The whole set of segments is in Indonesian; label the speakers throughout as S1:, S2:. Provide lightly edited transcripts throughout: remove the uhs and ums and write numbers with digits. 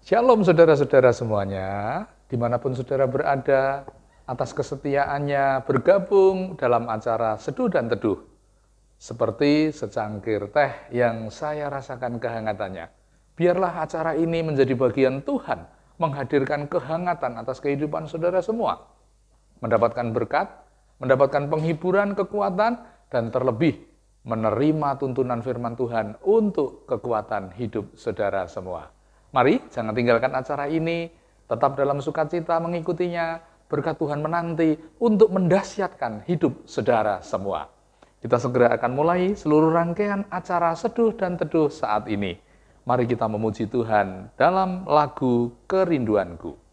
S1: Shalom saudara-saudara semuanya, dimanapun saudara berada, atas kesetiaannya bergabung dalam acara Seduh dan Teduh. Seperti secangkir teh yang saya rasakan kehangatannya. Biarlah acara ini menjadi bagian Tuhan, menghadirkan kehangatan atas kehidupan saudara semua. Mendapatkan berkat, mendapatkan penghiburan, kekuatan, dan terlebih menerima tuntunan firman Tuhan untuk kekuatan hidup saudara semua. Mari, jangan tinggalkan acara ini, tetap dalam sukacita mengikutinya, berkat Tuhan menanti untuk mendahsyatkan hidup saudara semua. Kita segera akan mulai seluruh rangkaian acara Seduh dan Teduh saat ini. Mari kita memuji Tuhan dalam lagu Kerinduanku.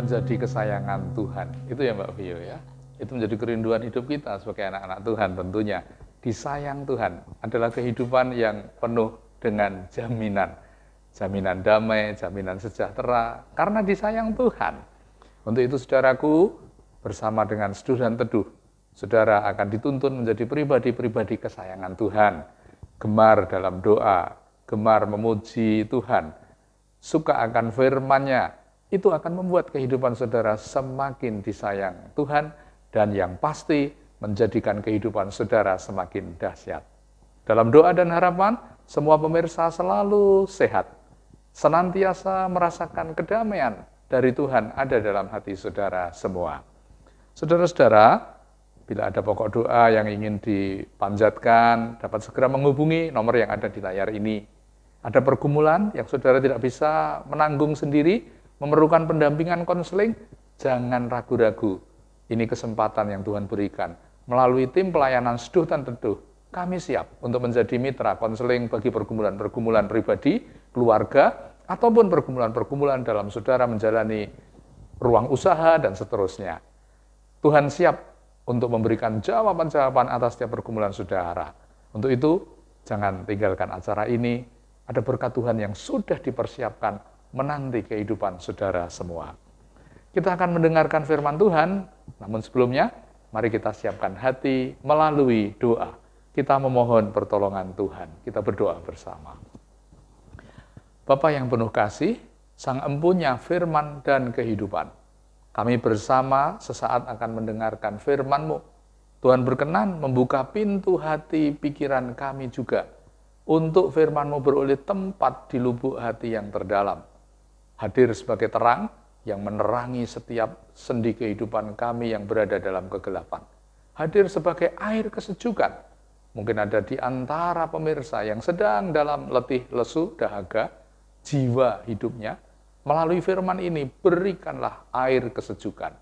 S1: Menjadi kesayangan Tuhan, itu ya Mbak Vio ya. Itu menjadi kerinduan hidup kita sebagai anak-anak Tuhan tentunya. Disayang Tuhan adalah kehidupan yang penuh dengan jaminan. Jaminan damai, jaminan sejahtera, karena disayang Tuhan. Untuk itu saudaraku, bersama dengan Seduh dan Teduh, saudara akan dituntun menjadi pribadi-pribadi kesayangan Tuhan. Gemar dalam doa, gemar memuji Tuhan, suka akan firman-Nya. Itu akan membuat kehidupan saudara semakin disayang Tuhan dan yang pasti menjadikan kehidupan saudara semakin dahsyat. Dalam doa dan harapan, semua pemirsa selalu sehat, senantiasa merasakan kedamaian dari Tuhan ada dalam hati saudara semua. Saudara-saudara, Bila ada pokok doa yang ingin dipanjatkan, dapat segera menghubungi nomor yang ada di layar ini. Ada pergumulan yang saudara tidak bisa menanggung sendiri, memerlukan pendampingan konseling, jangan ragu-ragu. Ini kesempatan yang Tuhan berikan. Melalui tim pelayanan seduh dan teduh, kami siap untuk menjadi mitra konseling bagi pergumulan-pergumulan pribadi, keluarga, ataupun pergumulan-pergumulan dalam saudara menjalani ruang usaha dan seterusnya. Tuhan siap untuk memberikan jawaban-jawaban atas setiap pergumulan saudara. Untuk itu, jangan tinggalkan acara ini. Ada berkat Tuhan yang sudah dipersiapkan menanti kehidupan saudara semua. Kita akan mendengarkan firman Tuhan, namun sebelumnya, mari kita siapkan hati melalui doa. Kita memohon pertolongan Tuhan. Kita berdoa bersama. Bapa yang penuh kasih, Sang Empunya firman dan kehidupan. Kami bersama sesaat akan mendengarkan firman-Mu. Tuhan berkenan membuka pintu hati pikiran kami juga, untuk firman-Mu beroleh tempat di lubuk hati yang terdalam. Hadir sebagai terang yang menerangi setiap sendi kehidupan kami yang berada dalam kegelapan. Hadir sebagai air kesejukan. Mungkin ada di antara pemirsa yang sedang dalam letih, lesu, dahaga, jiwa hidupnya. Melalui firman ini, berikanlah air kesejukan.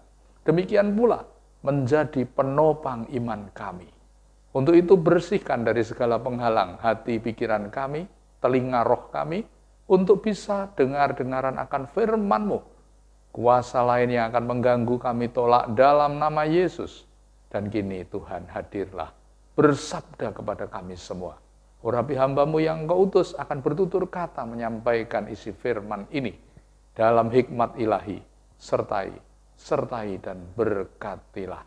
S1: Demikian pula menjadi penopang iman kami. Untuk itu bersihkan dari segala penghalang hati pikiran kami, telinga roh kami, untuk bisa dengar-dengaran akan firman-Mu. Kuasa lain yang akan mengganggu kami tolak dalam nama Yesus. Dan kini Tuhan hadirlah, bersabda kepada kami semua. Urapi hamba-Mu yang Engkau utus akan bertutur kata menyampaikan isi firman ini dalam hikmat ilahi, sertai dan berkatilah.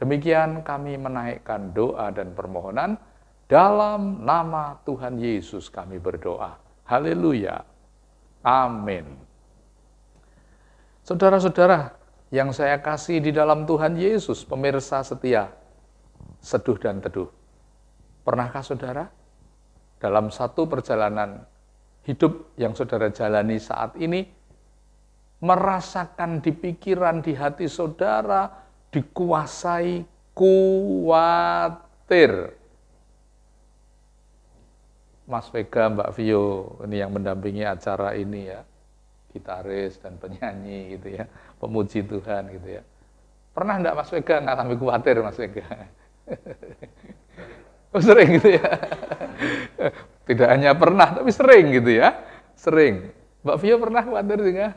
S1: Demikian kami menaikkan doa dan permohonan, dalam nama Tuhan Yesus kami berdoa. Haleluya. Amin. Saudara-saudara yang saya kasih di dalam Tuhan Yesus, pemirsa setia, seduh dan teduh. Pernahkah saudara dalam satu perjalanan hidup yang saudara jalani saat ini, merasakan di pikiran, di hati saudara, dikuasai kuatir? Mas Vega, Mbak Vio, ini yang mendampingi acara ini ya, gitaris dan penyanyi gitu ya, pemuji Tuhan gitu ya. Pernah enggak Mas Vega ngalami kuatir, Mas Vega? Oh, sering gitu ya. Tidak hanya pernah, tapi sering gitu ya. Sering. Mbak Vio pernah kuatir juga?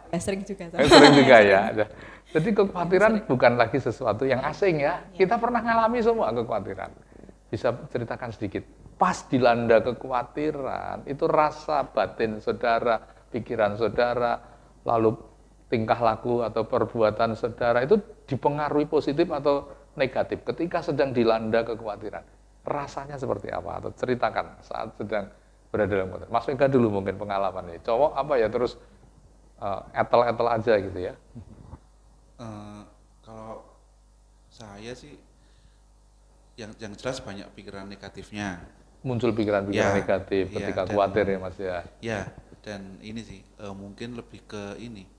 S2: Ya, sering juga.
S1: Sering juga ya. Jadi kekhawatiran bukan lagi sesuatu yang asing ya. Kita pernah ngalami semua kekhawatiran. Bisa ceritakan sedikit. Pas dilanda kekhawatiran, itu rasa batin saudara, pikiran saudara, lalu tingkah laku atau perbuatan saudara itu dipengaruhi positif atau negatif ketika sedang dilanda kekhawatiran. Rasanya seperti apa? Atau ceritakan saat sedang berada dalam kekhawatiran. Mas Vega dulu mungkin pengalamannya. Cowok apa ya terus etel-etel aja gitu ya.
S3: Kalau saya sih yang jelas banyak pikiran negatifnya.
S1: Muncul pikiran-pikiran negatif ketika khawatir ya Mas ya.
S3: Ya, dan ini sih mungkin lebih ke ini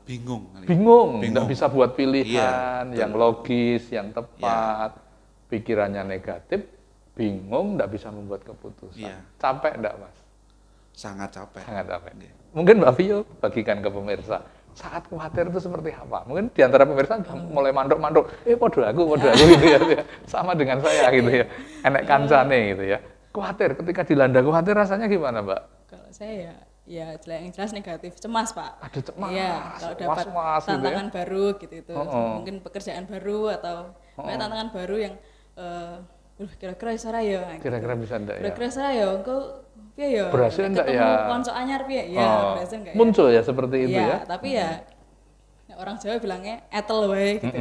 S3: bingung,
S1: tidak bisa buat pilihan yang logis, yang tepat. Pikirannya negatif, bingung, tidak bisa membuat keputusan. Capek enggak Mas?
S3: Sangat capek.
S1: Sangat capek. Mungkin Mbak Vio bagikan ke pemirsa, saat khawatir itu seperti apa? Mungkin di antara pemirsa mulai manduk-manduk, podo aku gitu ya. Sama dengan saya gitu ya. Enek kancane gitu ya. Khawatir, ketika dilanda khawatir rasanya gimana, Mbak?
S2: Kalau saya ya yang jelas negatif, cemas Pak.
S1: Ada cemas.
S2: Iya, kalau dapat tantangan gitu ya? Baru gitu. Mungkin pekerjaan baru atau tantangan baru yang kira-kira bisa ya.
S1: Kira-kira bisa enggak ya?
S2: Kira-kira saya ya, engko piye ya?
S1: Berhasil enggak ya?
S2: Ketemu kanca anyar piye? Ya, berhasil enggak ya?
S1: Muncul ya seperti itu ya.
S2: Tapi ya orang Jawa bilangnya etel wae gitu.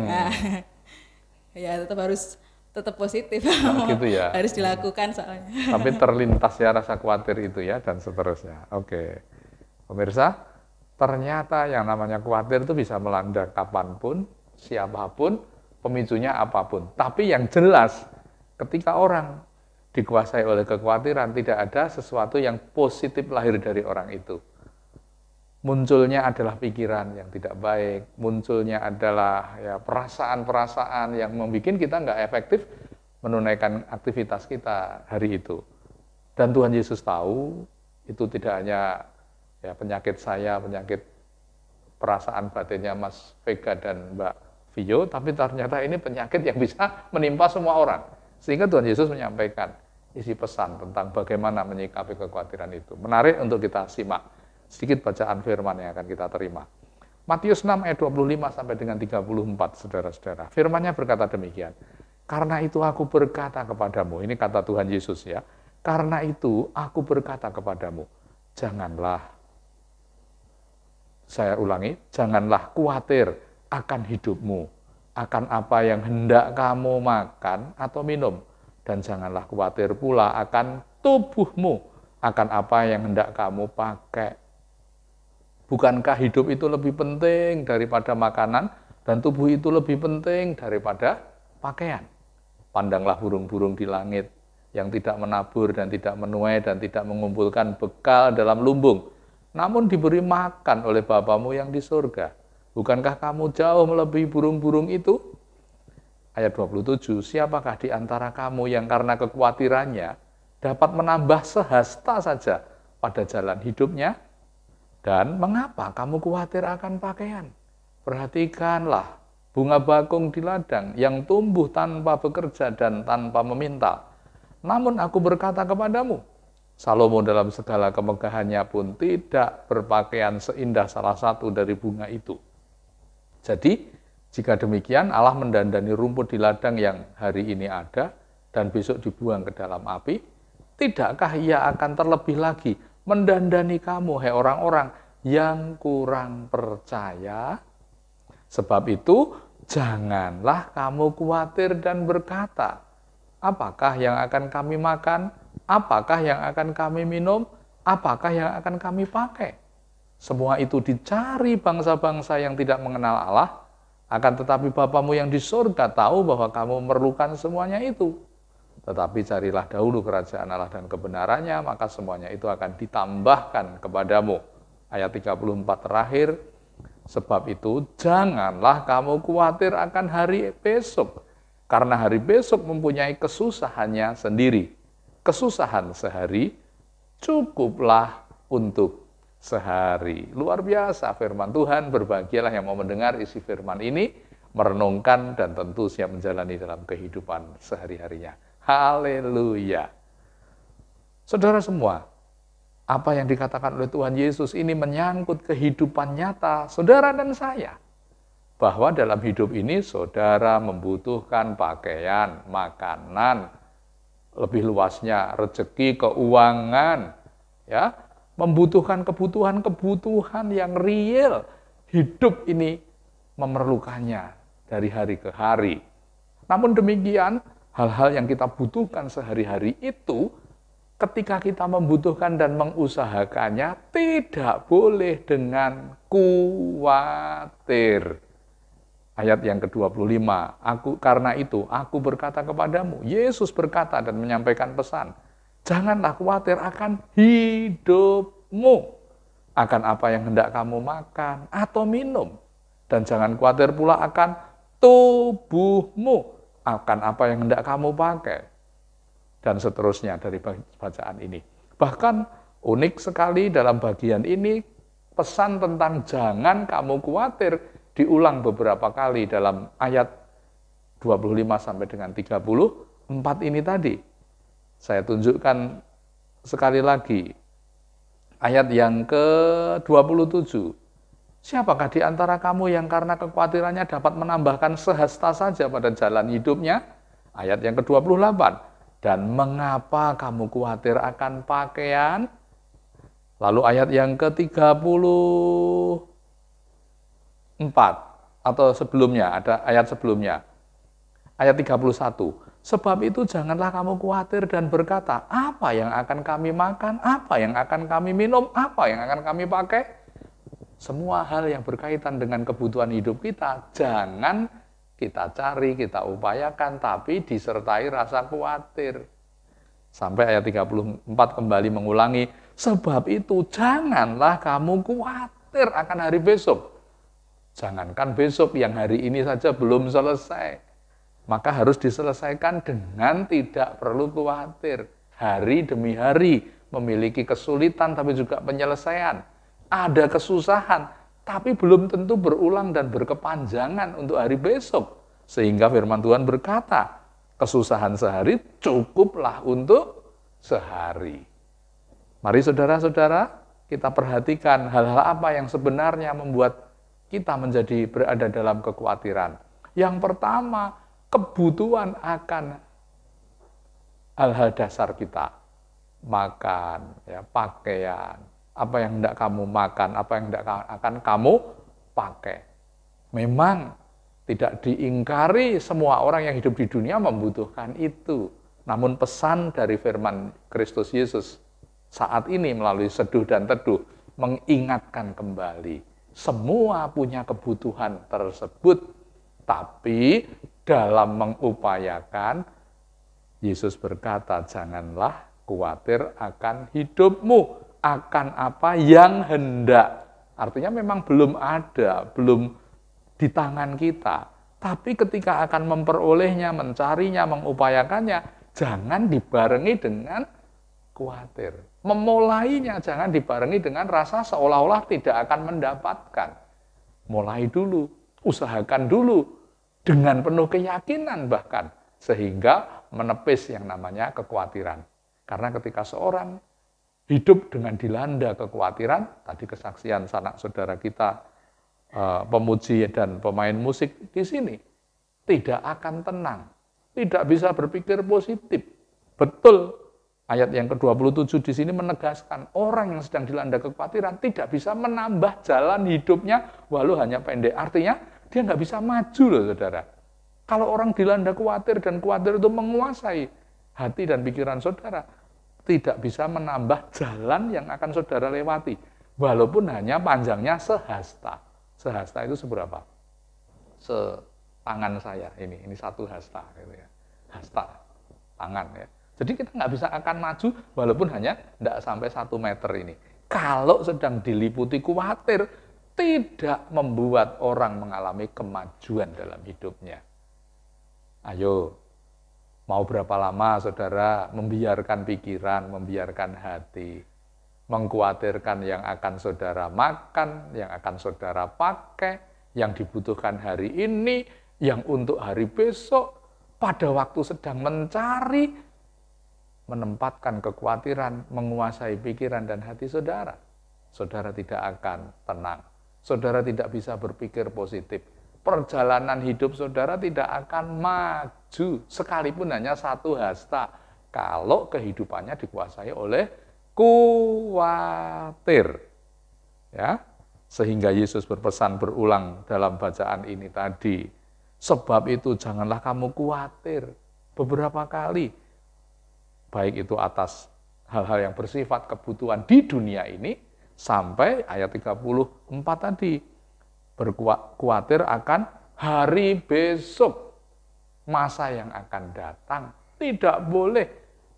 S2: Ya tetap positif.
S1: Gitu ya.
S2: Harus dilakukan soalnya.
S1: Tapi terlintas ya rasa khawatir itu ya dan seterusnya. Oke. Pemirsa, ternyata yang namanya khawatir itu bisa melanda kapanpun, siapapun, pemicunya apapun. Tapi yang jelas ketika orang dikuasai oleh kekhawatiran, tidak ada sesuatu yang positif lahir dari orang itu. munculnya adalah pikiran yang tidak baik, munculnya adalah ya perasaan-perasaan yang membuat kita nggak efektif menunaikan aktivitas kita hari itu. Dan Tuhan Yesus tahu itu tidak hanya ya penyakit saya, penyakit perasaan batinnya Mas Vega dan Mbak Vio, tapi ternyata ini penyakit yang bisa menimpa semua orang. Sehingga Tuhan Yesus menyampaikan isi pesan tentang bagaimana menyikapi kekhawatiran itu. Menarik untuk kita simak sedikit bacaan firman yang akan kita terima. Matius 6 ayat 25 sampai dengan 34, saudara-saudara. Firman-Nya berkata demikian. Karena itu aku berkata kepadamu, ini kata Tuhan Yesus ya. Karena itu aku berkata kepadamu, janganlah, saya ulangi, janganlah khawatir akan hidupmu, akan apa yang hendak kamu makan atau minum, dan janganlah khawatir pula akan tubuhmu, akan apa yang hendak kamu pakai. Bukankah hidup itu lebih penting daripada makanan, dan tubuh itu lebih penting daripada pakaian? Pandanglah burung-burung di langit, yang tidak menabur dan tidak menuai dan tidak mengumpulkan bekal dalam lumbung, namun diberi makan oleh Bapamu yang di surga. Bukankah kamu jauh melebihi burung-burung itu? Ayat 27, siapakah di antara kamu yang karena kekhawatirannya dapat menambah sehasta saja pada jalan hidupnya? Dan mengapa kamu khawatir akan pakaian? Perhatikanlah bunga bakung di ladang yang tumbuh tanpa bekerja dan tanpa meminta. Namun aku berkata kepadamu, Salomo dalam segala kemegahannya pun tidak berpakaian seindah salah satu dari bunga itu. Jadi, jika demikian Allah mendandani rumput di ladang yang hari ini ada dan besok dibuang ke dalam api, tidakkah Ia akan terlebih lagi mendandani kamu, hai orang-orang yang kurang percaya? Sebab itu, janganlah kamu khawatir dan berkata, apakah yang akan kami makan? Apakah yang akan kami minum? Apakah yang akan kami pakai? Semua itu dicari bangsa-bangsa yang tidak mengenal Allah, akan tetapi Bapamu yang di surga tahu bahwa kamu memerlukan semuanya itu. Tetapi carilah dahulu kerajaan Allah dan kebenarannya, maka semuanya itu akan ditambahkan kepadamu. Ayat 34 terakhir, sebab itu janganlah kamu khawatir akan hari besok, karena hari besok mempunyai kesusahannya sendiri. Kesusahan sehari cukuplah untuk sehari. Luar biasa firman Tuhan, berbahagialah yang mau mendengar isi firman ini, merenungkan dan tentu siap menjalani dalam kehidupan sehari-harinya. Haleluya. Saudara semua, apa yang dikatakan oleh Tuhan Yesus ini menyangkut kehidupan nyata saudara dan saya. Bahwa dalam hidup ini saudara membutuhkan pakaian, makanan, lebih luasnya rezeki, keuangan, ya, membutuhkan kebutuhan-kebutuhan yang real. Hidup ini memerlukannya dari hari ke hari. Namun demikian, hal-hal yang kita butuhkan sehari-hari itu, ketika kita membutuhkan dan mengusahakannya, tidak boleh dengan khawatir. Ayat yang ke-25, karena itu aku berkata kepadamu, Yesus berkata dan menyampaikan pesan, janganlah khawatir akan hidupmu, akan apa yang hendak kamu makan atau minum, dan jangan khawatir pula akan tubuhmu, akan apa yang hendak kamu pakai, dan seterusnya dari bacaan ini. Bahkan unik sekali dalam bagian ini, pesan tentang jangan kamu khawatir diulang beberapa kali dalam ayat 25 sampai dengan 34 ini tadi. Saya tunjukkan sekali lagi ayat yang ke-27. Siapakah di antara kamu yang karena kekhawatirannya dapat menambahkan sehasta saja pada jalan hidupnya? Ayat yang ke-28. Dan mengapa kamu khawatir akan pakaian? Lalu ayat yang ke-34 atau sebelumnya, ada ayat sebelumnya. Ayat 31. Sebab itu janganlah kamu khawatir dan berkata, apa yang akan kami makan, apa yang akan kami minum, apa yang akan kami pakai? Semua hal yang berkaitan dengan kebutuhan hidup kita, jangan kita cari, kita upayakan, tapi disertai rasa khawatir. Sampai ayat 34 kembali mengulangi, sebab itu janganlah kamu khawatir. khawatir akan hari besok. Jangankan besok, yang hari ini saja belum selesai. Maka harus diselesaikan dengan tidak perlu khawatir. Hari demi hari memiliki kesulitan tapi juga penyelesaian. Ada kesusahan, tapi belum tentu berulang dan berkepanjangan untuk hari besok. Sehingga firman Tuhan berkata, kesusahan sehari cukuplah untuk sehari. Mari saudara-saudara, kita perhatikan hal-hal apa yang sebenarnya membuat kita menjadi berada dalam kekhawatiran. Yang pertama, kebutuhan akan hal-hal dasar kita. Makan, ya, pakaian, apa yang hendak kamu makan, apa yang hendak akan kamu pakai. Memang tidak diingkari semua orang yang hidup di dunia membutuhkan itu. Namun pesan dari firman Kristus Yesus saat ini melalui seduh dan teduh mengingatkan kembali. Semua punya kebutuhan tersebut, tapi dalam mengupayakan, Yesus berkata, janganlah khawatir akan hidupmu, akan apa yang hendak. Artinya memang belum ada, belum di tangan kita. Tapi ketika akan memperolehnya, mencarinya, mengupayakannya, jangan dibarengi dengan khawatir. Memulainya jangan dibarengi dengan rasa seolah-olah tidak akan mendapatkan. Mulai dulu, usahakan dulu, dengan penuh keyakinan bahkan, sehingga menepis yang namanya kekhawatiran. Karena ketika seorang hidup dengan dilanda kekhawatiran, tadi kesaksian sanak saudara kita, pemuji dan pemain musik di sini, tidak akan tenang, tidak bisa berpikir positif. Betul, ayat yang ke-27 di sini menegaskan orang yang sedang dilanda kekhawatiran tidak bisa menambah jalan hidupnya walau hanya pendek. Artinya dia nggak bisa maju loh saudara. Kalau orang dilanda khawatir dan khawatir itu menguasai hati dan pikiran saudara, tidak bisa menambah jalan yang akan saudara lewati. Walaupun hanya panjangnya sehasta. Sehasta itu seberapa? Setangan saya ini satu hasta. Gitu ya. Hasta, tangan ya. Jadi kita nggak bisa akan maju walaupun hanya tidak sampai 1 meter ini. Kalau sedang diliputi khawatir, tidak membuat orang mengalami kemajuan dalam hidupnya. Ayo, mau berapa lama saudara membiarkan pikiran, membiarkan hati, mengkhawatirkan yang akan saudara makan, yang akan saudara pakai, yang dibutuhkan hari ini, yang untuk hari besok, pada waktu sedang mencari, menempatkan kekhawatiran, menguasai pikiran dan hati saudara. Saudara tidak akan tenang. Saudara tidak bisa berpikir positif. Perjalanan hidup saudara tidak akan maju, sekalipun hanya 1 hasta, kalau kehidupannya dikuasai oleh khawatir. Ya, sehingga Yesus berpesan berulang dalam bacaan ini tadi, sebab itu janganlah kamu khawatir. Beberapa kali, baik itu atas hal-hal yang bersifat kebutuhan di dunia ini, sampai ayat 34 tadi, berkhawatir akan hari besok, masa yang akan datang. Tidak boleh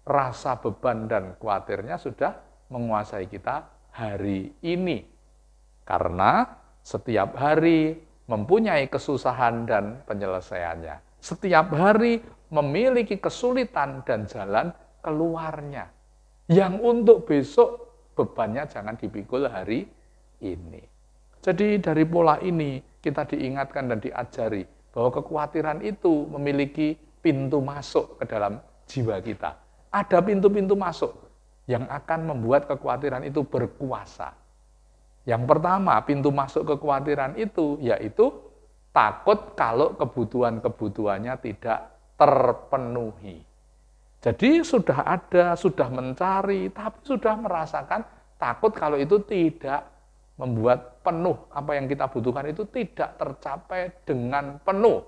S1: rasa beban dan khawatirnya sudah menguasai kita hari ini. Karena setiap hari mempunyai kesusahan dan penyelesaiannya. Setiap hari memiliki kesulitan dan jalan keluarnya. Yang untuk besok bebannya jangan dipikul hari ini. Jadi dari pola ini kita diingatkan dan diajari bahwa kekhawatiran itu memiliki pintu masuk ke dalam jiwa kita. Ada pintu-pintu masuk yang akan membuat kekhawatiran itu berkuasa. Yang pertama, pintu masuk kekhawatiran itu yaitu takut kalau kebutuhan-kebutuhannya tidak terpenuhi. Jadi sudah ada, sudah mencari, tapi sudah merasakan takut kalau itu tidak membuat penuh. Apa yang kita butuhkan itu tidak tercapai dengan penuh.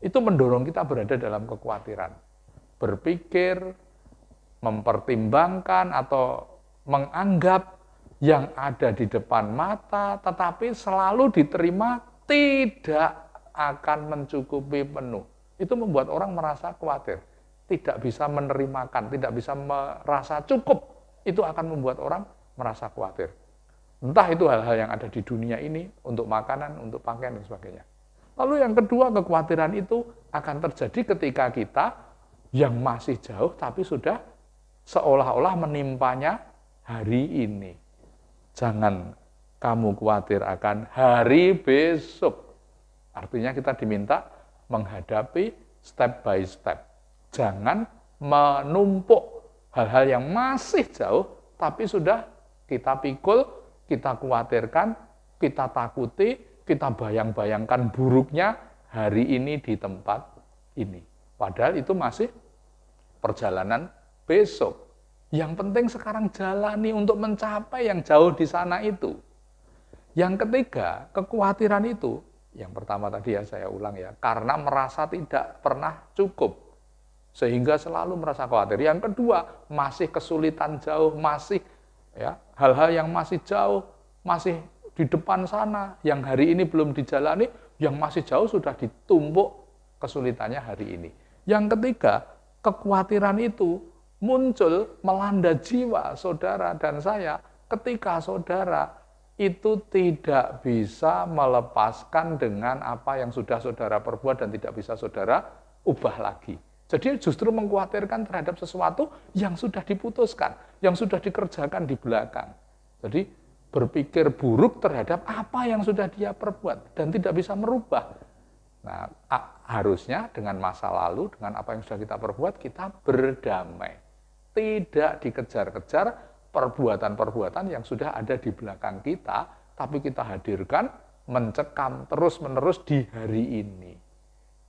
S1: Itu mendorong kita berada dalam kekhawatiran. Berpikir, mempertimbangkan atau menganggap yang ada di depan mata, tetapi selalu diterima tidak akan mencukupi penuh. Itu membuat orang merasa khawatir. Tidak bisa menerimakan, tidak bisa merasa cukup, itu akan membuat orang merasa khawatir. Entah itu hal-hal yang ada di dunia ini, untuk makanan, untuk pakaian, dan sebagainya. Lalu yang kedua, kekhawatiran itu akan terjadi ketika kita yang masih jauh, tapi sudah seolah-olah menimpanya hari ini. Jangan kamu khawatir akan hari besok. Artinya kita diminta menghadapi step by step. Jangan menumpuk hal-hal yang masih jauh, tapi sudah kita pikul, kita khawatirkan, kita takuti, kita bayang-bayangkan buruknya hari ini di tempat ini. Padahal itu masih perjalanan besok. Yang penting sekarang jalani untuk mencapai yang jauh di sana itu. Yang ketiga, kekhawatiran itu, yang pertama tadi ya saya ulang ya, karena merasa tidak pernah cukup, sehingga selalu merasa khawatir. Yang kedua, masih kesulitan jauh, masih ya hal-hal yang masih jauh, masih di depan sana, yang hari ini belum dijalani, yang masih jauh sudah ditumpuk kesulitannya hari ini. Yang ketiga, kekhawatiran itu muncul melanda jiwa saudara dan saya ketika saudara itu tidak bisa melepaskan dengan apa yang sudah saudara perbuat dan tidak bisa saudara ubah lagi. Jadi justru mengkhawatirkan terhadap sesuatu yang sudah diputuskan, yang sudah dikerjakan di belakang. Jadi berpikir buruk terhadap apa yang sudah dia perbuat dan tidak bisa merubah. Nah, harusnya dengan masa lalu, dengan apa yang sudah kita perbuat, kita berdamai. Tidak dikejar-kejar perbuatan-perbuatan yang sudah ada di belakang kita, tapi kita hadirkan, mencekam terus-menerus di hari ini.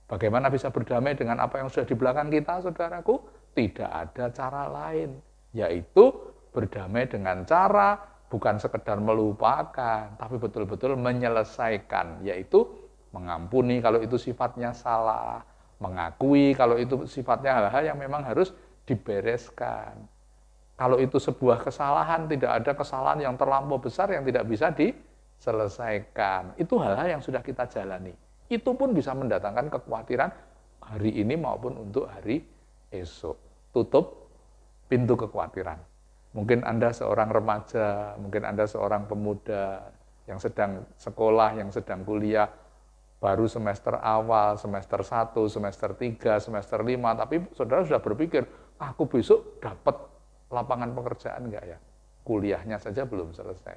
S1: Bagaimana bisa berdamai dengan apa yang sudah di belakang kita, saudaraku? Tidak ada cara lain, yaitu berdamai dengan cara bukan sekedar melupakan, tapi betul-betul menyelesaikan, yaitu mengampuni kalau itu sifatnya salah, mengakui kalau itu sifatnya hal-hal yang memang harus dibereskan. Kalau itu sebuah kesalahan, tidak ada kesalahan yang terlampau besar yang tidak bisa diselesaikan. Itu hal-hal yang sudah kita jalani. Itu pun bisa mendatangkan kekhawatiran hari ini maupun untuk hari esok. Tutup pintu kekhawatiran. Mungkin Anda seorang remaja, mungkin Anda seorang pemuda yang sedang sekolah, yang sedang kuliah, baru semester awal, semester 1, semester 3, semester 5, tapi saudara sudah berpikir, aku besok dapat lapangan pekerjaan enggak ya? Kuliahnya saja belum selesai.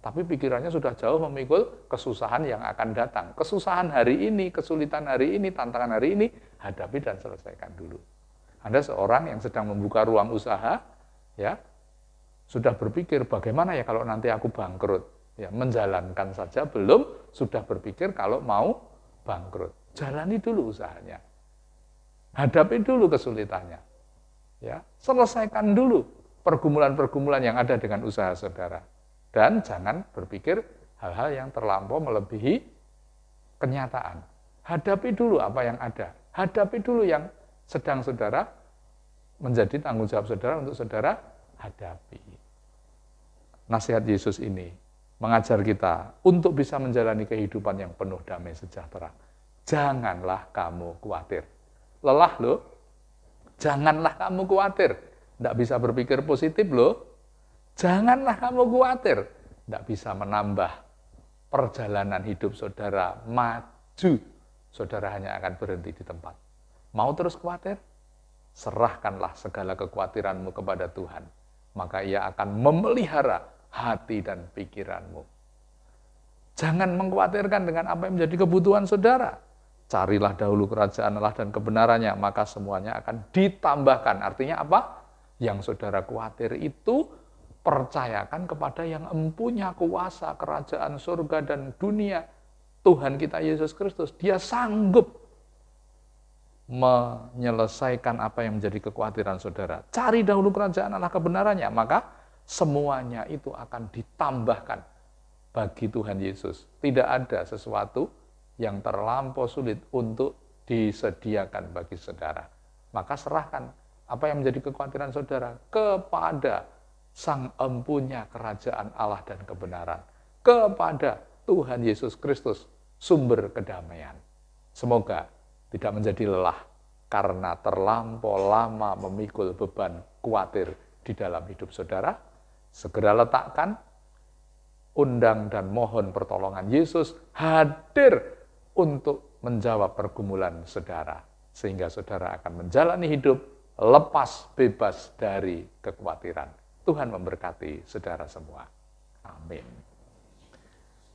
S1: Tapi pikirannya sudah jauh memikul kesusahan yang akan datang. Kesusahan hari ini, kesulitan hari ini, tantangan hari ini, hadapi dan selesaikan dulu. Anda seorang yang sedang membuka ruang usaha, ya, sudah berpikir bagaimana ya kalau nanti aku bangkrut. Ya, menjalankan saja belum, sudah berpikir kalau mau bangkrut. Jalani dulu usahanya. Hadapi dulu kesulitannya. Ya, selesaikan dulu pergumulan-pergumulan yang ada dengan usaha saudara. Dan jangan berpikir hal-hal yang terlampau melebihi kenyataan. Hadapi dulu apa yang ada. Hadapi dulu yang sedang saudara menjadi tanggung jawab saudara untuk saudara hadapi. Nasihat Yesus ini mengajar kita untuk bisa menjalani kehidupan yang penuh damai sejahtera. Janganlah kamu khawatir. Lelah loh. Janganlah kamu khawatir. Tidak bisa berpikir positif loh. Janganlah kamu khawatir. Tidak bisa menambah perjalanan hidup saudara maju. Saudara hanya akan berhenti di tempat. Mau terus khawatir? Serahkanlah segala kekhawatiranmu kepada Tuhan. Maka Ia akan memelihara hati dan pikiranmu. Jangan mengkhawatirkan dengan apa yang menjadi kebutuhan saudara. Carilah dahulu kerajaan Allah dan kebenarannya, maka semuanya akan ditambahkan. Artinya apa? Yang saudara khawatir itu percayakan kepada yang empunya kuasa kerajaan surga dan dunia, Tuhan kita Yesus Kristus. Dia sanggup menyelesaikan apa yang menjadi kekhawatiran saudara. Cari dahulu kerajaan Allah kebenarannya, maka semuanya itu akan ditambahkan bagi Tuhan Yesus. Tidak ada sesuatu yang terlampau sulit untuk disediakan bagi saudara. Maka serahkan apa yang menjadi kekhawatiran saudara kepada Sang Empunya kerajaan Allah dan kebenaran, kepada Tuhan Yesus Kristus, sumber kedamaian. Semoga tidak menjadi lelah karena terlampau lama memikul beban khawatir di dalam hidup saudara. Segera letakkan undang dan mohon pertolongan Yesus hadir untuk menjawab pergumulan saudara, sehingga saudara akan menjalani hidup lepas bebas dari kekhawatiran. Tuhan memberkati saudara semua. Amin.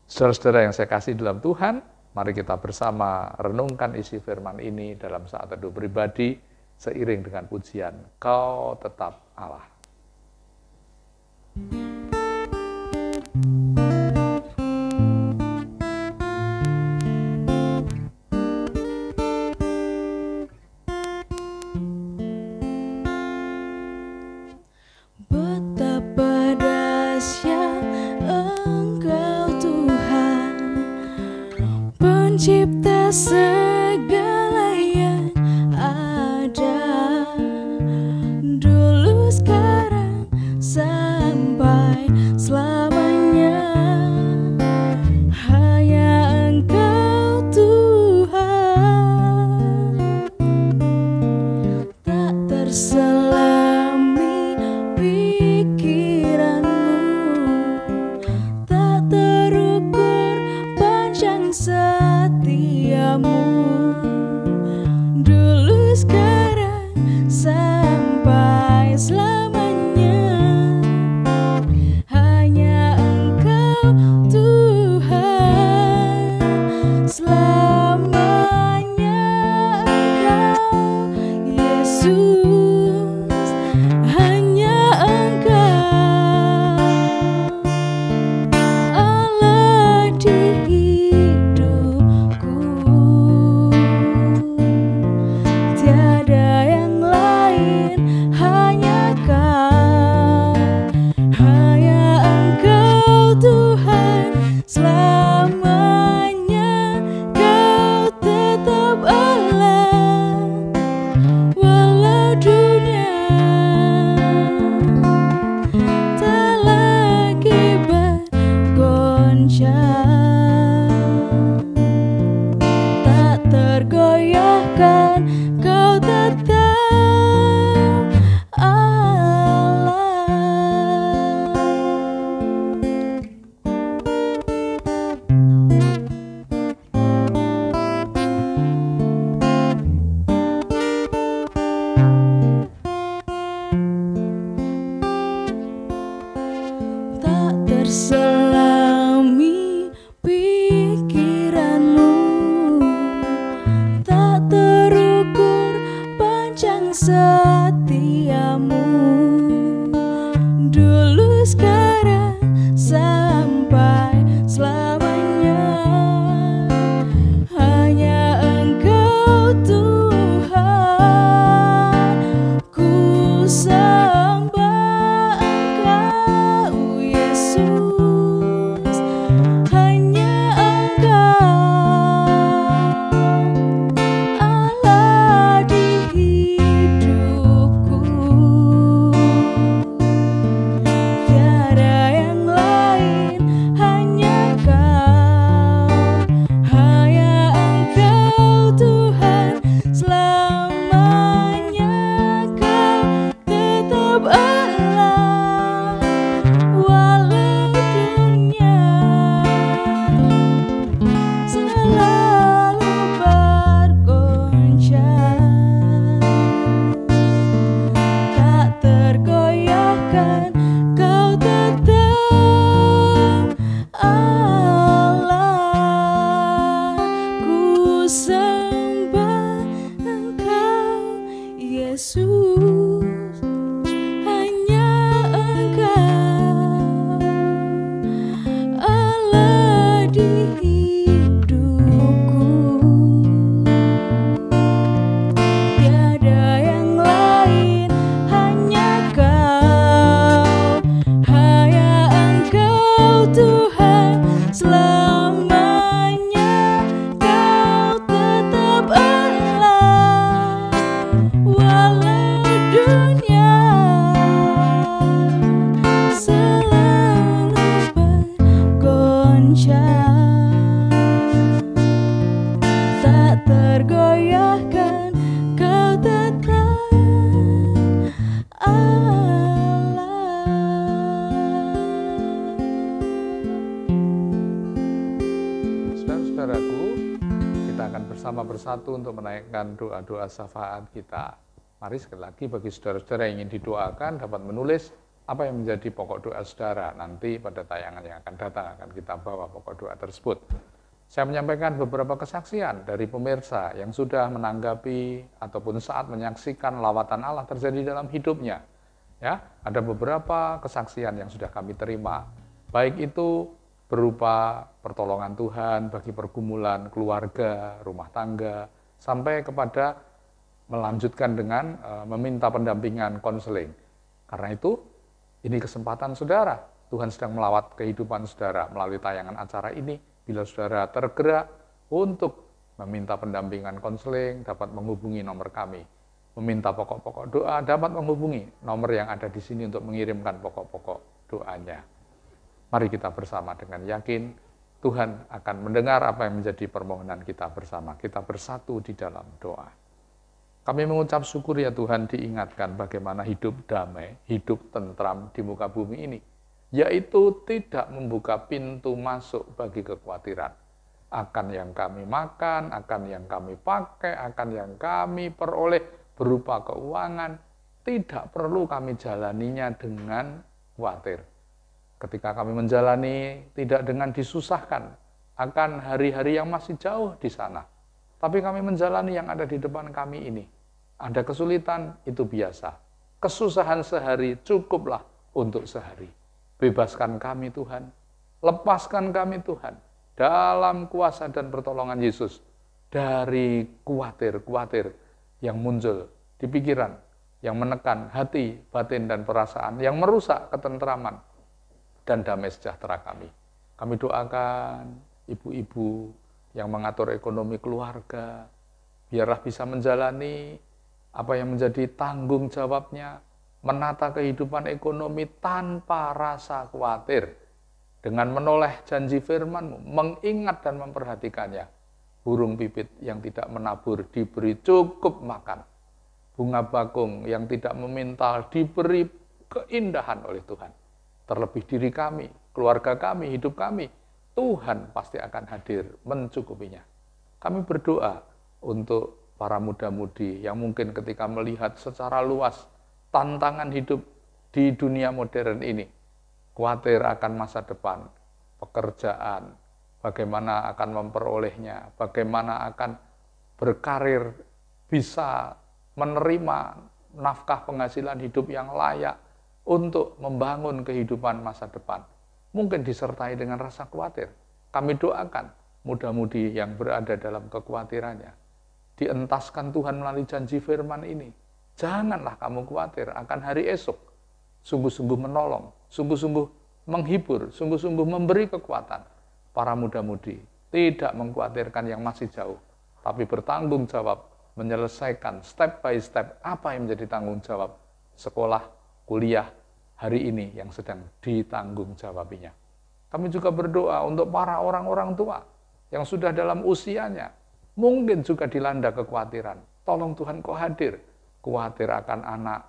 S1: Saudara-saudara yang saya kasih dalam Tuhan, mari kita bersama renungkan isi firman ini dalam saat teduh pribadi, seiring dengan pujian Kau Tetap Allah.
S2: Betapa dahsyat Engkau Tuhan, Pencipta segala yang ada, dulu sekarang sampai selamanya. Hanya Engkau Tuhan, tak terselami pikiranmu, tak terukur panjang setiamu, dulu sekarang sampai selamanya. Hanya Engkau Tuhan, selamanya Engkau Yesus, hanya Engkau Allah di hidupku, tiada yang lain, hanya Kau, hanya Engkau Tuhan, selamanya Kau tetap Allah, walau dunia tak lagi bergoncang, tak tergoyahkan, Kau tetap Allah. Tak terselami pikiranmu, tak terukur panjang setiamu, dulu sekarang sampai selamanya. Hanya Engkau Tuhan, ku sembah Engkau Yesus, hanya Engkau Allah di hidupku, tiada yang lain, hanya Kau, hanya Engkau Tuhan, selamanya Kau tetap Allah, walau dunia selalu bergoncang, tak tergoyahkan, Kau tetap Allah. Ku sembah Engkau Yesus, hanya Engkau Allah di hidupku, tiada yang lain, hanya Kau, hanya Engkau Tuhan, selamanya Kau tetap Allah, walau dunia
S1: bersatu untuk menaikkan doa-doa syafaat kita. Mari sekali lagi bagi saudara-saudara yang ingin didoakan dapat menulis apa yang menjadi pokok doa saudara. Nanti pada tayangan yang akan datang akan kita bawa pokok doa tersebut. Saya menyampaikan beberapa kesaksian dari pemirsa yang sudah menanggapi ataupun saat menyaksikan lawatan Allah terjadi dalam hidupnya. Ya, ada beberapa kesaksian yang sudah kami terima. Baik itu berupa pertolongan Tuhan bagi pergumulan keluarga, rumah tangga, sampai kepada melanjutkan dengan meminta pendampingan konseling. Karena itu, ini kesempatan saudara. Tuhan sedang melawat kehidupan saudara melalui tayangan acara ini. Bila saudara tergerak untuk meminta pendampingan konseling, dapat menghubungi nomor kami. Meminta pokok-pokok doa, dapat menghubungi nomor yang ada di sini untuk mengirimkan pokok-pokok doanya. Mari kita bersama dengan yakin, Tuhan akan mendengar apa yang menjadi permohonan kita bersama. Kita bersatu di dalam doa. Kami mengucap syukur ya Tuhan diingatkan bagaimana hidup damai, hidup tentram di muka bumi ini. Yaitu tidak membuka pintu masuk bagi kekhawatiran. Akan yang kami makan, akan yang kami pakai, akan yang kami peroleh berupa keuangan, tidak perlu kami jalaninya dengan khawatir. Ketika kami menjalani tidak dengan disusahkan akan hari-hari yang masih jauh di sana. Tapi kami menjalani yang ada di depan kami ini. Ada kesulitan, itu biasa. Kesusahan sehari cukuplah untuk sehari. Bebaskan kami Tuhan, lepaskan kami Tuhan, dalam kuasa dan pertolongan Yesus, dari khawatir yang muncul di pikiran, yang menekan hati, batin, dan perasaan, yang merusak ketentraman dan damai sejahtera kami. Kami doakan ibu-ibu yang mengatur ekonomi keluarga, biarlah bisa menjalani apa yang menjadi tanggung jawabnya, menata kehidupan ekonomi tanpa rasa khawatir, dengan menoleh janji firman-Mu, mengingat dan memperhatikannya. Burung pipit yang tidak menabur diberi cukup makan. Bunga bakung yang tidak memintal diberi keindahan oleh Tuhan. Terlebih diri kami, keluarga kami, hidup kami, Tuhan pasti akan hadir mencukupinya. Kami berdoa untuk para muda-mudi yang mungkin ketika melihat secara luas tantangan hidup di dunia modern ini, khawatir akan masa depan, pekerjaan, bagaimana akan memperolehnya, bagaimana akan berkarir, bisa menerima nafkah penghasilan hidup yang layak untuk membangun kehidupan masa depan. Mungkin disertai dengan rasa khawatir. Kami doakan muda-mudi yang berada dalam kekhawatirannya, dientaskan Tuhan melalui janji firman ini. Janganlah kamu khawatir akan hari esok. Sungguh-sungguh menolong, sungguh-sungguh menghibur, sungguh-sungguh memberi kekuatan. Para muda-mudi tidak mengkhawatirkan yang masih jauh, tapi bertanggung jawab menyelesaikan step by step apa yang menjadi tanggung jawab sekolah, kuliah, hari ini yang sedang ditanggung jawabinya. Kami juga berdoa untuk para orang-orang tua yang sudah dalam usianya, mungkin juga dilanda kekhawatiran. Tolong Tuhan Kau hadir, khawatir akan anak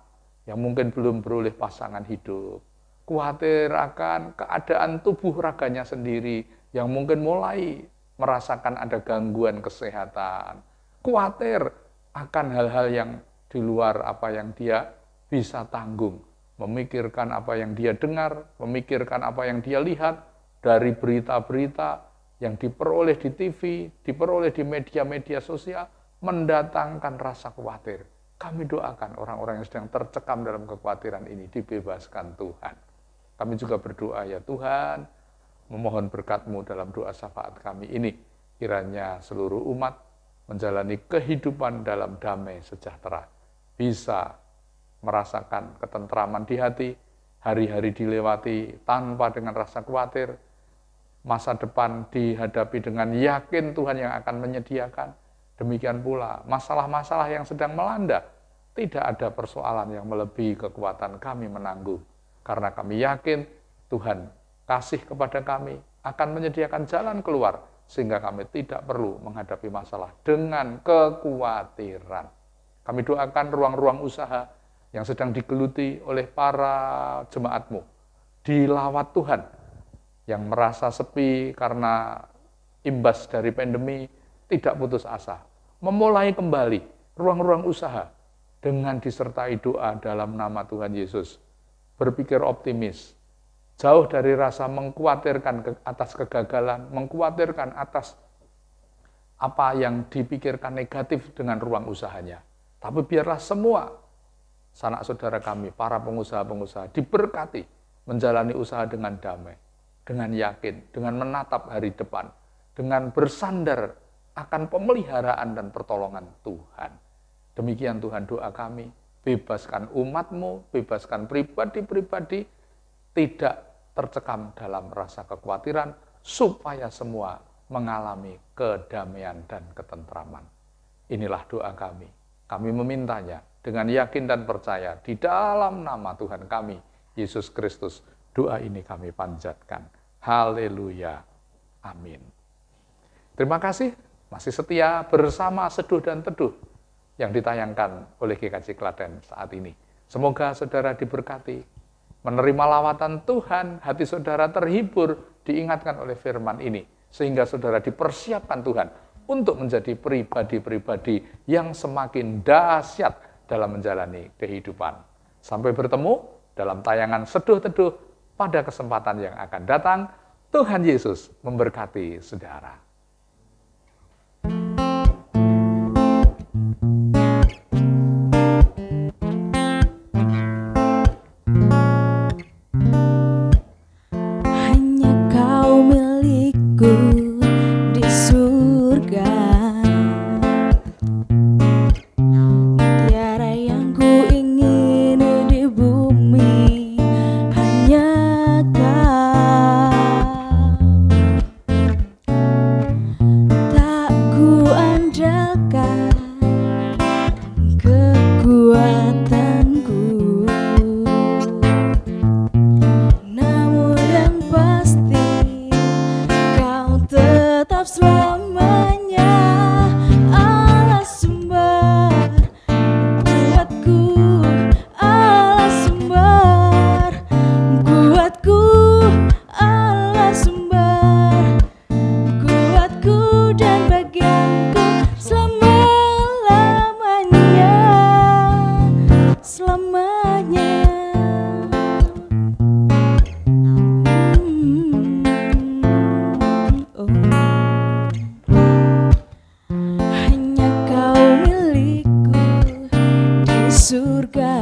S1: yang mungkin belum beroleh pasangan hidup, khawatir akan keadaan tubuh raganya sendiri yang mungkin mulai merasakan ada gangguan kesehatan, khawatir akan hal-hal yang di luar apa yang dia bisa tanggung, memikirkan apa yang dia dengar, memikirkan apa yang dia lihat dari berita-berita yang diperoleh di TV, diperoleh di media-media sosial, mendatangkan rasa khawatir. Kami doakan orang-orang yang sedang tercekam dalam kekhawatiran ini dibebaskan Tuhan. Kami juga berdoa ya Tuhan, memohon berkat-Mu dalam doa syafaat kami ini. Kiranya seluruh umat menjalani kehidupan dalam damai sejahtera. Bisa merasakan ketentraman di hati, hari-hari dilewati tanpa dengan rasa khawatir, masa depan dihadapi dengan yakin Tuhan yang akan menyediakan. Demikian pula masalah-masalah yang sedang melanda, tidak ada persoalan yang melebihi kekuatan kami menanggung. Karena kami yakin Tuhan kasih kepada kami akan menyediakan jalan keluar, sehingga kami tidak perlu menghadapi masalah dengan kekhawatiran. Kami doakan ruang-ruang usaha yang sedang digeluti oleh para jemaat-Mu, dilawat Tuhan, yang merasa sepi karena imbas dari pandemi, tidak putus asa memulai kembali ruang-ruang usaha dengan disertai doa dalam nama Tuhan Yesus. Berpikir optimis, jauh dari rasa mengkhawatirkan atas kegagalan, mengkhawatirkan atas apa yang dipikirkan negatif dengan ruang usahanya. Tapi biarlah semua sanak saudara kami, para pengusaha-pengusaha diberkati menjalani usaha dengan damai, dengan yakin, dengan menatap hari depan, dengan bersandar akan pemeliharaan dan pertolongan Tuhan. Demikian Tuhan doa kami, bebaskan umat-Mu, bebaskan pribadi-pribadi, tidak tercekam dalam rasa kekhawatiran, supaya semua mengalami kedamaian dan ketentraman. Inilah doa kami. Kami memintanya dengan yakin dan percaya di dalam nama Tuhan kami, Yesus Kristus. Doa ini kami panjatkan. Haleluya. Amin. Terima kasih masih setia bersama Seduh dan Teduh yang ditayangkan oleh GKJ Klaten saat ini. Semoga saudara diberkati, menerima lawatan Tuhan, hati saudara terhibur, diingatkan oleh firman ini, sehingga saudara dipersiapkan Tuhan untuk menjadi pribadi-pribadi yang semakin dahsyat dalam menjalani kehidupan. Sampai bertemu dalam tayangan Seduh Teduh pada kesempatan yang akan datang. Tuhan Yesus memberkati saudara.
S2: Hanya Kau milikku di surga, tiada yang ku ingin di bumi, hanya Kau. Tak ku andalkan kekuatanku, namun yang pasti Kau tetap selamanya Allah sumber kuatku, Allah sumber kuatku, Allah sumber kuatku dan bagianku selama-lamanya, selamanya. Oh. Hanya Kau milikku di surga.